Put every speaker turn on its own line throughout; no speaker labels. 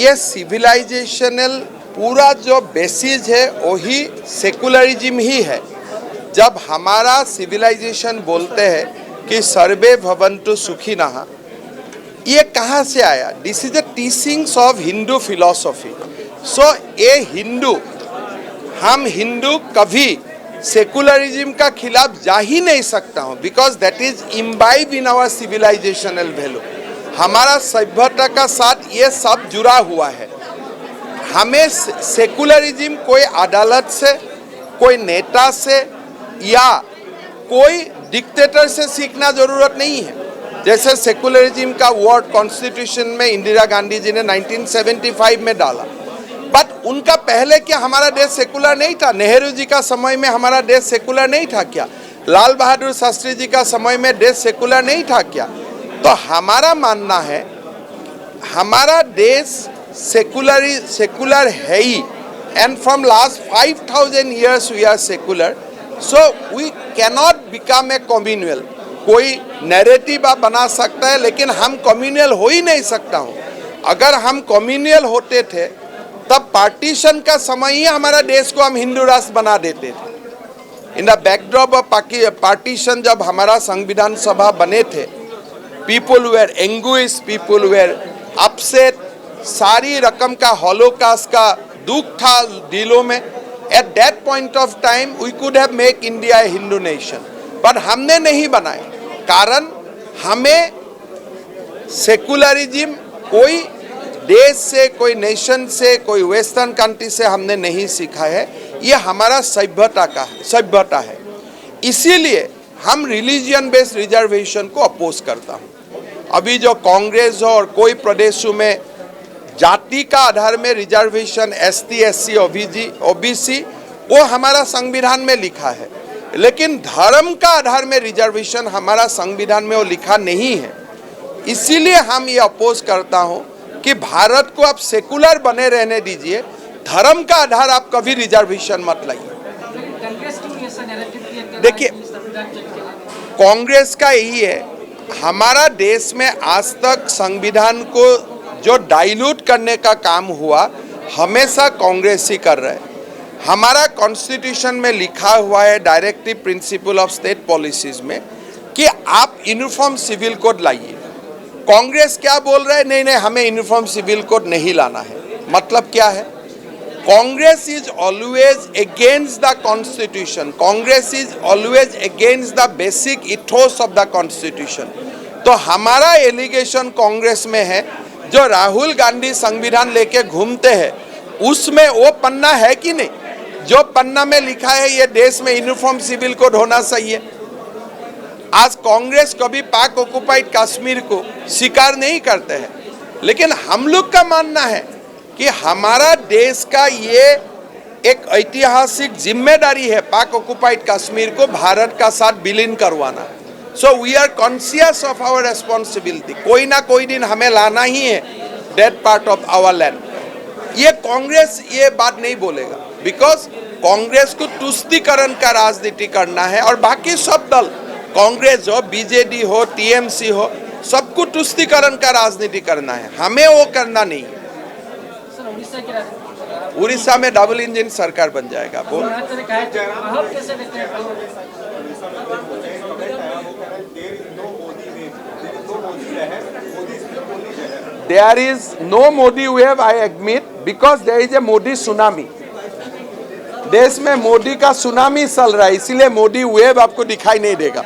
ये सिविलाइजेशनल पूरा जो बेसिस है वही सेकुलरिज्म ही है। जब हमारा सिविलाइजेशन बोलते हैं कि सर्वे भवन्तु सुखिनः, ये कहाँ से आया? This is the teachings of Hindu philosophy. So ये हिंदू, हम हिंदू कभी सेकुलरिज्म का खिलाफ जा ही नहीं सकता हूँ, because that is imbibe in our civilizational value. हमारा सभ्यता का साथ ये सब जुड़ा हुआ है। हमें सेकुलरिज्म कोई अदालत से, कोई नेता से या कोई डिक्टेटर से सीखना जरूरत नहीं है। जैसे सेकुलरिज्म का वर्ड कॉन्स्टिट्यूशन में इंदिरा गांधी जी ने 1975 में डाला, बट उनका पहले क्या हमारा देश सेकुलर नहीं था? नेहरू जी का समय में हमारा देश सेकुलर नहीं था क्या? लाल बहादुर शास्त्री जी का समय में देश सेकुलर नहीं था क्या? तो हमारा मानना है हमारा देश सेकुलर है ही, and from last 5000 years we are secular. So we cannot become a communal. कोई नैरेटिव आप बना सकता है, लेकिन हम कम्युनल हो ही नहीं सकता हूँ। अगर हम कम्युनल होते थे तब पार्टीशन का समय ही हमारा देश को हम हिंदू राष्ट्र बना देते थे। In the backdrop of partition जब हमारा संविधान सभा बने थे, people were anguish, people were upset, सारी रकम का हॉलोकास्ट का दुख था दिलों में। At that point of time we could have make India a Hindu nation, पर हमने नहीं बनाए। कारण हमें सेकुलरिज्म कोई देश से, कोई नेशन से, कोई वेस्टर्न कंट्री से हमने नहीं सीखा है। ये हमारा सभ्यता है। इसीलिए हम रिलीजियन बेस्ड रिजर्वेशन को अपोज करता हूँ। अभी जो कांग्रेस हो और कोई प्रदेशों में जाति का आधार में रिजर्वेशन, ST SC OBC, वो हमारा संविधान में लिखा है, लेकिन धर्म का आधार में रिजर्वेशन हमारा संविधान में वो लिखा नहीं है। इसीलिए हम ये अपोज करता हूँ कि भारत को आप सेकुलर बने रहने दीजिए, धर्म का आधार आप कभी रिजर्वेशन मत लाइए। देखिए, कांग्रेस का यही है, हमारा देश में आज तक संविधान को जो डाइल्यूट करने का काम हुआ हमेशा कांग्रेस ही कर रहा है। हमारा कॉन्स्टिट्यूशन में लिखा हुआ है, directive principle of state policies में, कि आप यूनिफॉर्म सिविल कोड लाइए। कांग्रेस क्या बोल रहा है? नहीं नहीं, हमें यूनिफॉर्म सिविल कोड नहीं लाना है। मतलब क्या है? Congress is always against the constitution. Congress is always against the basic ethos of the constitution. तो हमारा एलिगेशन कांग्रेस में है, जो राहुल गांधी संविधान लेके घूमते हैं उसमें वो पन्ना है कि नहीं? जो पन्ना में लिखा है ये देश में यूनिफॉर्म सिविल कोड होना चाहिए। आज कांग्रेस कभी पाक ऑक्युपाइड कश्मीर को स्वीकार नहीं करते हैं, लेकिन हम लोग का मानना है कि हमारा देश का ये एक ऐतिहासिक जिम्मेदारी है पाक ऑक्युपाइड कश्मीर को भारत का साथ विलीन करवाना। So we are conscious of our responsibility. कोई ना कोई दिन हमें लाना ही है that part of our land. ये कांग्रेस ये बात नहीं बोलेगा, बिकॉज कांग्रेस को तुष्टीकरण का राजनीति करना है, और बाकी सब दल, कांग्रेस हो, BJD हो, TMC हो, सबको तुष्टीकरण का राजनीति करना है। हमें वो करना नहीं है। उड़ीसा में डबल इंजन सरकार बन जाएगा। There is no Modi wave, I admit, because there is a Modi tsunami. देश में मोदी का सुनामी चल रहा है, इसीलिए मोदी वेव आपको दिखाई नहीं देगा।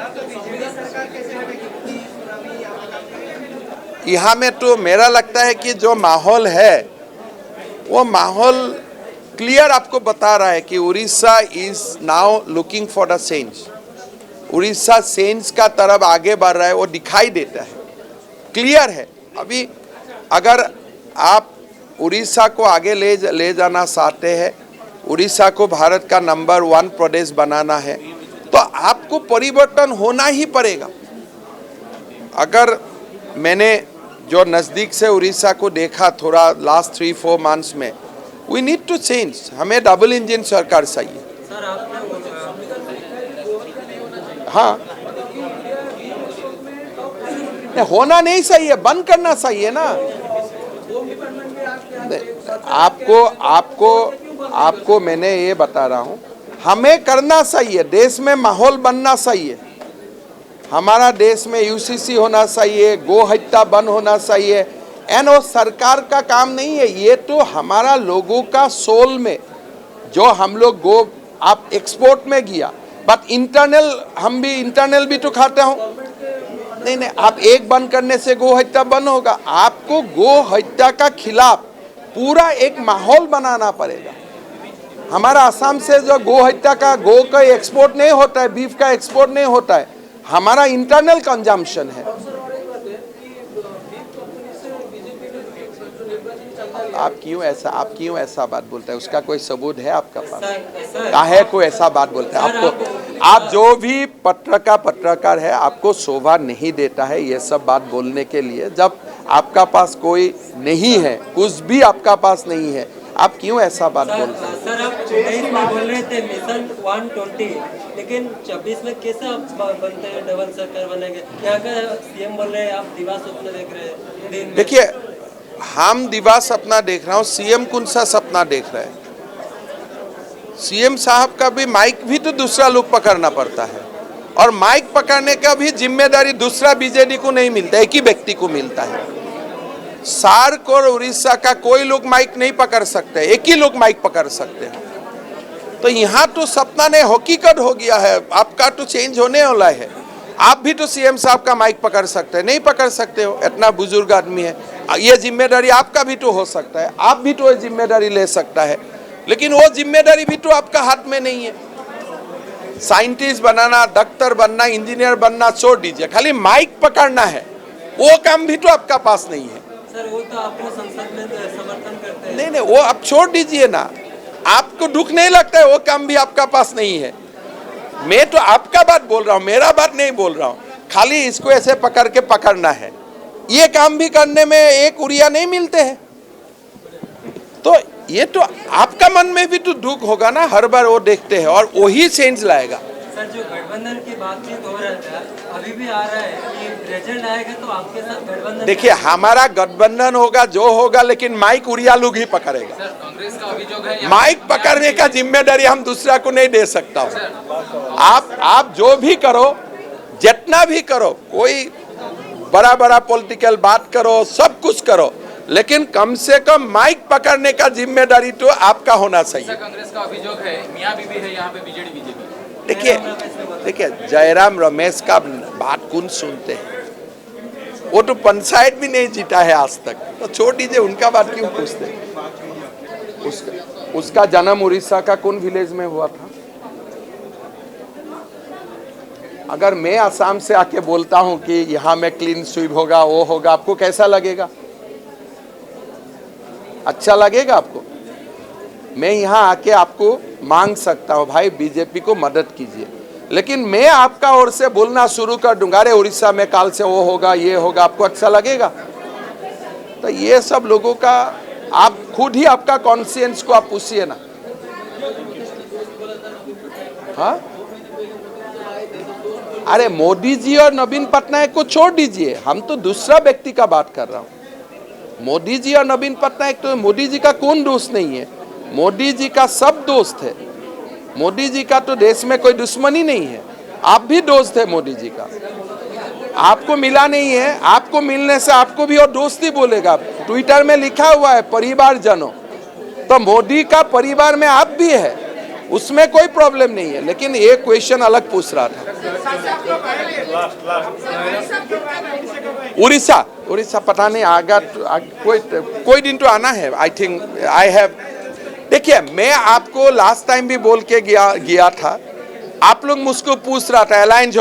यहाँ में तो मेरा लगता है कि जो माहौल है वो माहौल क्लियर आपको बता रहा है कि Orissa is now looking for the change. Orissa change का तरफ आगे बढ़ रहा है, वो दिखाई देता है, क्लियर है। अभी अगर आप उड़ीसा को आगे ले जाना चाहते हैं, उड़ीसा को भारत का नंबर 1 प्रदेश बनाना है, तो आपको परिवर्तन होना ही पड़ेगा। अगर मैंने जो नज़दीक से उड़ीसा को देखा थोड़ा लास्ट 3-4 मंथ्स में, वी नीड टू चेंज। हमें डबल इंजन सरकार चाहिए। हाँ, होना नहीं चाहिए, बंद करना चाहिए ना। आपको मैंने ये बता रहा हूँ, हमें करना सही है, देश में माहौल बनना सही है, हमारा देश में यूसीसी होना चाहिए, गो हत्या बंद होना चाहिए, एंड वो सरकार का काम नहीं है, ये तो हमारा लोगों का सोल में जो हम लोग गो आप एक्सपोर्ट में किया, बट इंटरनल भी तो खाते हो। नहीं, आप एक बंद करने से गो हत्या बंद होगा, आपको गो हत्या का खिलाफ पूरा एक माहौल बनाना पड़ेगा। हमारा असम से जो गो हत्या गो का एक्सपोर्ट नहीं होता है, बीफ का एक्सपोर्ट नहीं होता है, हमारा इंटरनल कंजम्पशन है। आप क्यों ऐसा बात बोलते हैं? उसका कोई सबूत है आपका पास? काहे को ऐसा बात बोलते हैं? आप जो भी पत्रकार है, आपको शोभा नहीं देता है ये सब बात बोलने के लिए। जब आपका पास कोई नहीं है, कुछ भी आपका पास नहीं है, आप क्यों ऐसा बात बोलते हैं?
सर, आप 23 में बोल रहे थे मिशन 120, लेकिन 26 में कैसे आप बनते हैं डबल सरकार बनेंगे? यहाँ का सीएम बोल रहे हैं आप दिवा सपना देख रहे हैं।
देखिए, हम दिवा सपना देख रहा हूँ, सीएम कौन सा सपना देख रहा है? सीएम साहब का भी माइक भी तो दूसरा लोग पकड़ना पड़ता है, और माइक पकड़ने का भी जिम्मेदारी दूसरा बीजेडी को नहीं मिलता, एक ही व्यक्ति को मिलता है। सार्क और उड़ीसा का कोई लोग माइक नहीं पकड़ सकते, एक ही लोग माइक पकड़ सकते हैं। तो यहाँ तो सपना ने हकीकत हो गया है, आपका तो चेंज होने वाला है। आप भी तो सीएम साहब का माइक पकड़ सकते हैं, नहीं पकड़ सकते हो, इतना बुजुर्ग आदमी है। ये जिम्मेदारी आपका भी तो हो सकता है, आप भी तो ये जिम्मेदारी ले सकता है, लेकिन वो जिम्मेदारी भी तो आपका हाथ में नहीं है। साइंटिस्ट बनाना, डॉक्टर बनना, इंजीनियर बनना छोड़ दीजिए, खाली माइक पकड़ना है, वो काम भी तो आपका पास नहीं है।
सर, वो तो आपको संसद में समर्थन करते हैं।
नहीं, वो आप छोड़ दीजिए ना, आपको दुख नहीं लगता है, वो काम भी आपका पास नहीं है। मैं तो आपका बात बोल रहा हूँ, मेरा बात नहीं बोल रहा हूँ। खाली इसको ऐसे पकड़ के पकड़ना है, ये काम भी करने में एक उड़िया नहीं मिलते हैं। तो ये तो आपका मन में भी तो दुख होगा ना, हर बार वो देखते हैं, और वही चेंज लाएगा।
सर, जो गठबंधन की बातचीत हो रहा था, अभी भी आ रहा है कि रिजल्ट आएगा तो आपके साथ गठबंधन।
देखिए, हमारा गठबंधन होगा जो होगा, लेकिन माइक उड़िया लोग ही पकड़ेगा।
सर, कांग्रेस का अभियोग है
माइक पकड़ने का जिम्मेदारी हम दूसरा को नहीं दे सकता हूँ। आप जो भी करो, जितना भी करो, कोई बड़ा पॉलिटिकल बात करो, सब कुछ करो, लेकिन कम से कम माइक पकड़ने का जिम्मेदारी तो आपका होना चाहिए।
कांग्रेस का अभियोग है मियां बीबी है यहाँ पे बीजेडी बीजेपी।
देखिए, जयराम रमेश का बात कौन सुनते हैं? वो तो पंचायत भी नहीं जीता है आज तक, तो छोड़ दीजिए, उनका बात क्यों पूछते हैं? उसका जन्म उड़ीसा का कौन विलेज में हुआ था? अगर मैं असम से आके बोलता हूं कि यहाँ में क्लीन स्वीप होगा, वो होगा, आपको कैसा लगेगा? अच्छा लगेगा आपको? मैं यहाँ आके आपको मांग सकता हूँ, भाई बीजेपी को मदद कीजिए, लेकिन मैं आपका ओर से बोलना शुरू कर दूंगा, अरे उड़ीसा में काल से वो होगा, ये होगा, आपको अच्छा लगेगा? तो ये सब लोगों का, आप खुद ही आपका कॉन्शियंस को आप पूछिए ना। हाँ, अरे मोदी जी और नवीन पटनायक को छोड़ दीजिए, हम तो दूसरा व्यक्ति का बात कर रहा हूँ। मोदी जी और नवीन पटनायक, तो मोदी जी का कौन दोस्त नहीं है? मोदी जी का सब दोस्त है। मोदी जी का तो देश में कोई दुश्मनी नहीं है, आप भी दोस्त है मोदी जी का। आपको मिला नहीं है, आपको मिलने से आपको भी और दोस्ती बोलेगा। ट्विटर में लिखा हुआ है परिवारजनों, तो मोदी का परिवार में आप भी है, उसमें कोई प्रॉब्लम नहीं है, लेकिन ये क्वेश्चन अलग पूछ रहा था। उड़ीसा पता नहीं आगा, कोई दिन तो आना है, आई थिंक आई हैव। देखिए, मैं आपको लास्ट टाइम भी बोल के गया था, आप लोग मुझको पूछ रहा था अलायंस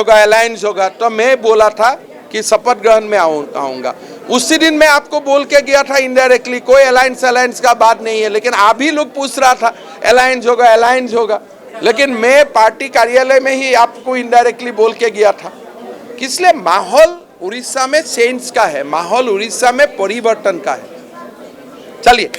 होगा, तो मैं बोला था कि शपथ ग्रहण में आऊंगा। उसी दिन मैं आपको बोल के गया था इनडायरेक्टली, कोई अलायंस का बात नहीं है, लेकिन आप ही लोग पूछ रहा था अलायंस होगा, लेकिन मैं पार्टी कार्यालय में ही आपको इनडायरेक्टली बोल के गया था। किसलिए? माहौल उड़ीसा में चेंज का है, माहौल उड़ीसा में परिवर्तन का है। चलिए।